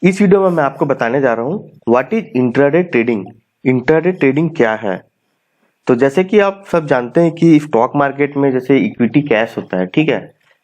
इस वीडियो में मैं आपको बताने जा रहा हूँ what is intraday trading. Intraday trading क्या है? तो जैसे कि आप सब जानते हैं कि स्टॉक मार्केट में जैसे इक्विटी कैश होता है, ठीक है।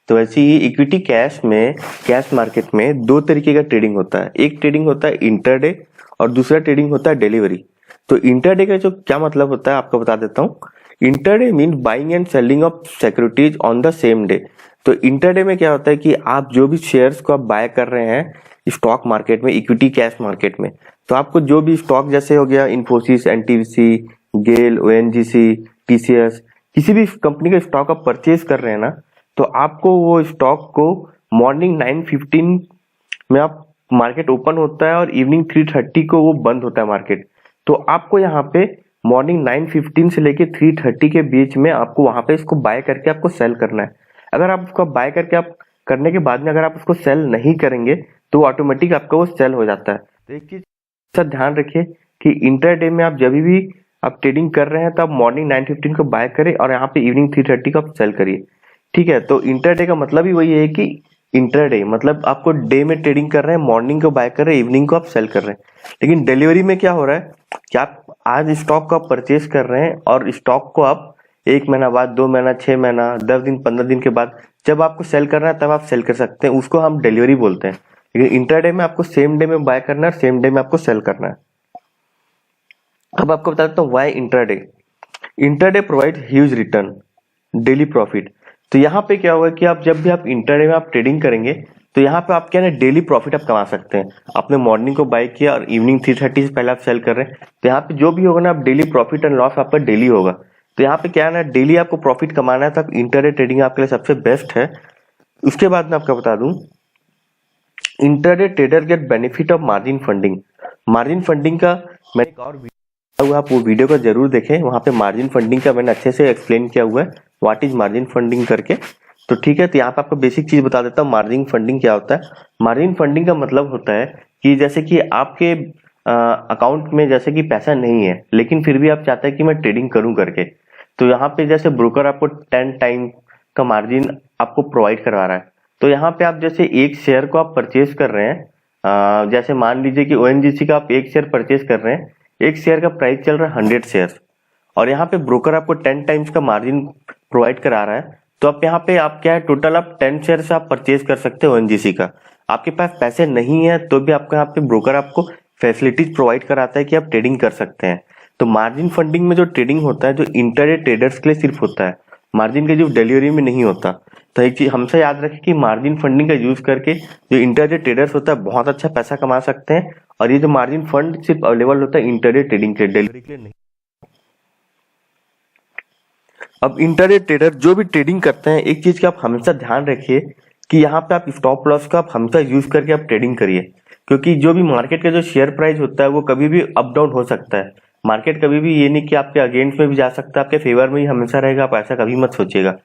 तो वैसे ही इक्विटी कैश में, कैश मार्केट में दो तरीके का ट्रेडिंग होता है। एक ट्रेडिंग होता है इंट्राडे और दूसरा ट्रेडिंग होता है डिलीवरी। तो इंट्राडे का जो क्या मतलब होता है आपको बता देता हूँ। Intraday mean buying and selling of securities on the same day. तो इंट्राडे में क्या होता है कि आप जो भी शेयर्स को आप बाय कर रहे हैं स्टॉक मार्केट में, इक्विटी कैश मार्केट में, तो आपको जो भी स्टॉक जैसे हो गया इन्फोसिस, एनटीपीसी, गेल, ओएनजीसी, टीसीएस, किसी भी कंपनी का स्टॉक आप परचेज कर रहे हैं ना, तो आपको वो स्टॉक को मॉर्निंग 9:15 में आप मार्केट ओपन होता है और इवनिंग 3:30 को वो बंद होता है मार्केट। तो आपको यहाँ पे मॉर्निंग 9:15 से लेके 3:30 के बीच में आपको वहां पे इसको बाय करके आपको सेल करना है। अगर आप उसको बाय करके आप करने के बाद में अगर आप उसको सेल नहीं करेंगे तो ऑटोमेटिक आपका वो सेल हो जाता है। तो एक चीज का ध्यान रखिए कि इंटरडे में आप जब भी आप ट्रेडिंग कर रहे हैं तो आप मॉर्निंग 9:15 को बाय करें और यहाँ पे इवनिंग 3:30 को आप सेल करिए, ठीक है। तो इंटरडे का मतलब ही वही है कि इंटरडे मतलब आपको डे में ट्रेडिंग कर रहे हैं, मॉर्निंग को बाय कर रहे हैं, इवनिंग को आप सेल कर रहे हैं। लेकिन डिलीवरी में क्या हो रहा है कि आप आज स्टॉक को आप परचेज कर रहे हैं और स्टॉक को आप 1 महीना बाद, 2 महीना, 6 महीना, 10 दिन, 15 दिन के बाद जब आपको सेल करना है तब आप सेल कर सकते हैं, उसको हम डिलीवरी बोलते हैं। लेकिन इंटरडे में आपको सेम डे में बाय करना है और सेम डे में आपको सेल करना है। अब आपको बता देता हूँ why intraday. Intraday provide huge return, daily profit. तो यहाँ पे क्या होगा कि आप जब भी आप इंट्राडे में आप ट्रेडिंग करेंगे तो यहाँ पे आप क्या है डेली प्रॉफिट आप कमा सकते हैं। आपने मॉर्निंग को बाय किया और इवनिंग 3:30 से पहले आप सेल कर रहे हैं, तो यहाँ पे जो भी होगा ना आप डेली प्रॉफिट एंड लॉस आपका डेली होगा। तो यहाँ पे क्या है ना डेली आपको प्रॉफिट कमाना है, तो इंट्राडे ट्रेडिंग आपके लिए सबसे बेस्ट है। उसके बाद मैं आपको बता दूं intraday trader get benefit of margin funding. Margin funding का मैंने एक और वीडियो हुआ, आप वो वीडियो को जरूर देखें, वहां पे मार्जिन फंडिंग का मैंने अच्छे से एक्सप्लेन किया हुआ है व्हाट इज मार्जिन फंडिंग करके। तो ठीक है, तो यहाँ पे आपको बेसिक चीज बता देता हूँ मार्जिन फंडिंग क्या होता है। मार्जिन फंडिंग का मतलब होता है कि जैसे कि आपके अकाउंट में जैसे कि पैसा नहीं है लेकिन फिर भी आप चाहते हैं कि मैं ट्रेडिंग करूं करके, तो यहाँ पे जैसे ब्रोकर आपको 10 टाइम का मार्जिन आपको प्रोवाइड करवा रहा है। तो यहाँ पे आप जैसे एक शेयर को आप परचेज कर रहे हैं, जैसे मान लीजिए कि ओएनजीसी का आप एक शेयर परचेज कर रहे हैं, एक शेयर का प्राइस चल रहा है 100 शेयर और यहाँ पे ब्रोकर आपको 10 टाइम्स का मार्जिन प्रोवाइड करा रहा है। तो आप यहाँ पे आप क्या है टोटल आप 10 शेयर से आप परचेज कर सकते हो ओएनजीसी का। आपके पास पैसे नहीं है तो भी आपको यहाँ पे ब्रोकर आपको फैसिलिटीज प्रोवाइड कराता है कि आप ट्रेडिंग कर सकते हैं। तो मार्जिन फंडिंग में जो ट्रेडिंग होता है जो इंट्राडे ट्रेडर्स के लिए सिर्फ होता है, मार्जिन के जो डिलीवरी में नहीं होता। तो एक चीज हमसे याद रखें कि मार्जिन फंडिंग का यूज करके जो इंट्राडे ट्रेडर्स होता है बहुत अच्छा पैसा कमा सकते हैं, और ये जो मार्जिन फंड सिर्फ अवेलेबल होता है इंट्राडे ट्रेडिंग के डिलीवरी के लिए नहीं। अब इंट्राडे ट्रेडर जो भी ट्रेडिंग करते हैं एक चीज का आप हमेशा ध्यान रखिए कि यहाँ पे आप स्टॉप लॉस का आप हमेशा यूज करके आप ट्रेडिंग करिए, क्योंकि जो भी मार्केट का जो शेयर प्राइस होता है वो कभी भी अप डाउन हो सकता है। मार्केट कभी भी ये नहीं कि आपके अगेंस्ट में भी जा सकता है, आपके फेवर में ही हमेशा रहेगा, आप ऐसा कभी मत सोचिएगा।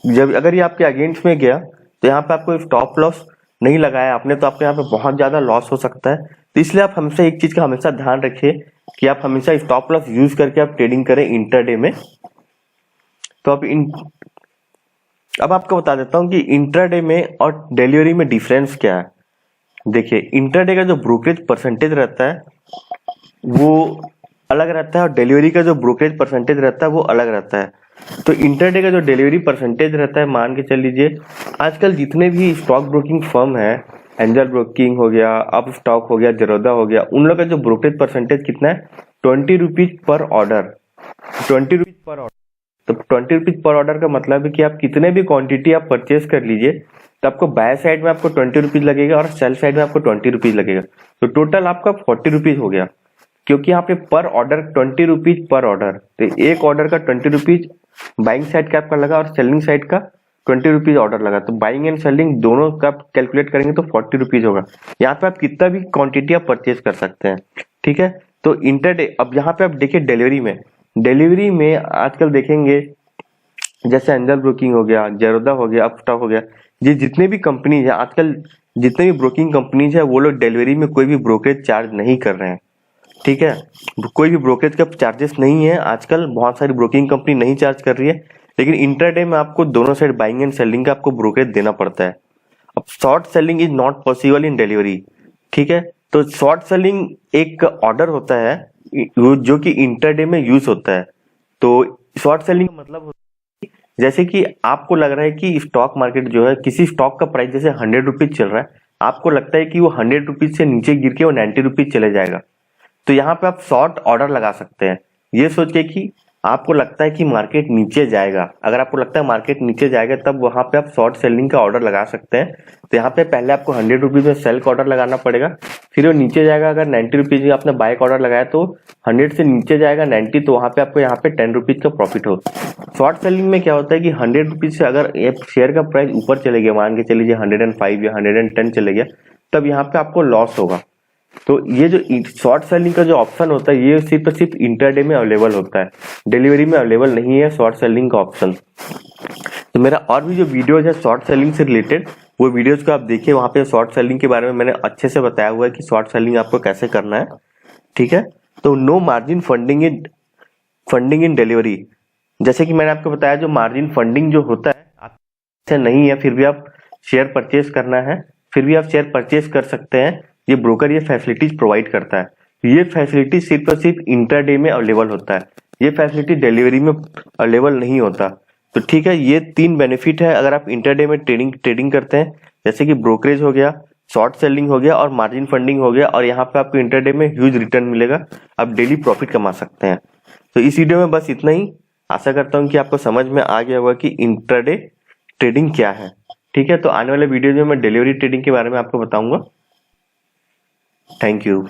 जब अगर ये आपके अगेंस्ट में गया तो यहाँ पे आपको स्टॉप लॉस नहीं लगाया आपने तो आपके यहाँ पे बहुत ज्यादा लॉस हो सकता है। तो इसलिए आप हमेशा एक चीज का हमेशा ध्यान रखिए कि आप हमेशा स्टॉप लॉस यूज करके आप ट्रेडिंग करें इंट्राडे में। तो अब आपको बता देता हूँ कि इंट्राडे में और डिलीवरी में डिफरेंस क्या है। देखिए इंट्राडे का जो ब्रोकरेज परसेंटेज रहता है वो अलग रहता है और डिलीवरी का जो ब्रोकरेज परसेंटेज रहता है वो अलग रहता है। तो इंट्राडे का जो डिलीवरी परसेंटेज रहता है, मान के चल लीजिए आजकल जितने भी स्टॉक ब्रोकिंग फर्म है, एंजल ब्रोकिंग हो गया, अप स्टॉक हो गया, जरोदा हो गया, उन लोग का जो ब्रोकरेज परसेंटेज कितना है 20 rupees per order. 20 rupees per order, तो 20 रुपीज पर ऑर्डर का मतलब है कि आप कितने भी क्वांटिटी आप परचेज कर लीजिए तो आपको बाय साइड में आपको 20 रुपीज लगेगा और सेल साइड में आपको 20 रुपीज लगेगा। तो टोटल आपका 40 रुपीज हो गया, क्योंकि यहाँ पे पर ऑर्डर 20 रुपीज पर ऑर्डर। तो एक ऑर्डर का 20 रुपीज बाइंग साइड का आपका लगा और सेलिंग साइड का 20 रुपीज ऑर्डर लगा। तो बाइंग एंड सेलिंग दोनों का आप कैलकुलेट करेंगे तो 40 रुपीज होगा। यहाँ पे आप कितना भी क्वांटिटी आप परचेज कर सकते हैं, ठीक है। तो इंटरडे, अब यहाँ पे आप देखिए डिलीवरी में आजकल देखेंगे जैसे एंजल ब्रोकिंग हो गया, जरोदा हो गया, अपस्टॉक हो गया, ये जितने भी कंपनीज है आजकल, जितने भी ब्रोकिंग कंपनीज है वो लोग डिलीवरी में कोई भी ब्रोकरेज चार्ज नहीं कर रहे हैं, ठीक है। कोई भी ब्रोकरेज का चार्जेस नहीं है आजकल, बहुत सारी ब्रोकिंग कंपनी नहीं चार्ज कर रही है। लेकिन इंट्राडे में आपको दोनों साइड बाइंग एंड सेलिंग का आपको ब्रोकरेज देना पड़ता है। अब short selling is not possible in delivery, ठीक है। तो शॉर्ट सेलिंग एक ऑर्डर होता है जो कि इंटरडे में यूज होता है। तो शॉर्ट सेलिंग का मतलब होता है जैसे कि आपको लग रहा है कि स्टॉक मार्केट जो है, किसी स्टॉक का प्राइस जैसे 100 रुपीज चल रहा है, आपको लगता है कि वो 100 रुपीज से नीचे गिर के वो 90 रुपीज चले जाएगा, तो यहाँ पे आप शॉर्ट ऑर्डर लगा सकते हैं ये सोच के कि आपको लगता है कि मार्केट नीचे जाएगा। अगर आपको लगता है मार्केट नीचे जाएगा तब वहां पे आप शॉर्ट सेलिंग का ऑर्डर लगा सकते हैं। तो यहाँ पे पहले आपको 100 रुपीज में सेल का ऑर्डर लगाना पड़ेगा, फिर वो नीचे जाएगा। अगर 90 रुपीज में आपने बाय का ऑर्डर लगाया तो 100 से नीचे जाएगा 90, तो वहां पे आपको यहाँ पे 10 रुपीज का प्रॉफिट हो। शॉर्ट सेलिंग में क्या होता है कि 100 रुपीज से अगर शेयर का प्राइस ऊपर चले गया, मान के चलिए 105 या 110 चले गया, तब यहाँ पे आपको लॉस होगा। तो ये जो शॉर्ट सेलिंग का जो ऑप्शन होता है ये सिर्फ और सिर्फ इंटरडे में अवेलेबल होता है, डिलीवरी में अवेलेबल नहीं है शॉर्ट सेलिंग का ऑप्शन। तो मेरा और भी जो वीडियोज है शॉर्ट सेलिंग से रिलेटेड, वो वीडियोज को आप देखिए, वहां पे शॉर्ट सेलिंग के बारे में मैंने अच्छे से बताया हुआ है कि शॉर्ट सेलिंग आपको कैसे करना है, ठीक है। तो no margin funding in delivery, जैसे कि मैंने आपको बताया जो मार्जिन फंडिंग जो होता है आपसे नहीं है, फिर भी आप शेयर परचेज करना है, फिर भी आप शेयर परचेज कर सकते हैं। ये ब्रोकर ये फैसिलिटीज प्रोवाइड करता है। ये फैसिलिटी सिर्फ और सिर्फ इंटरडे में अवेलेबल होता है, ये फैसिलिटी डिलीवरी में अवेलेबल नहीं होता। तो ठीक है, ये 3 बेनिफिट है अगर आप इंटरडे में ट्रेडिंग करते हैं, जैसे कि ब्रोकरेज हो गया, शॉर्ट सेलिंग हो गया और मार्जिन फंडिंग हो गया, और यहाँ पे आपको इंटरडे में ह्यूज रिटर्न मिलेगा, आप डेली प्रॉफिट कमा सकते हैं। तो इस वीडियो में बस इतना ही। आशा करता हूँ कि आपको समझ में आ गया होगा कि इंटरडे ट्रेडिंग क्या है, ठीक है। तो आने वाले वीडियो में मैं डिलीवरी ट्रेडिंग के बारे में आपको बताऊंगा। Thank you.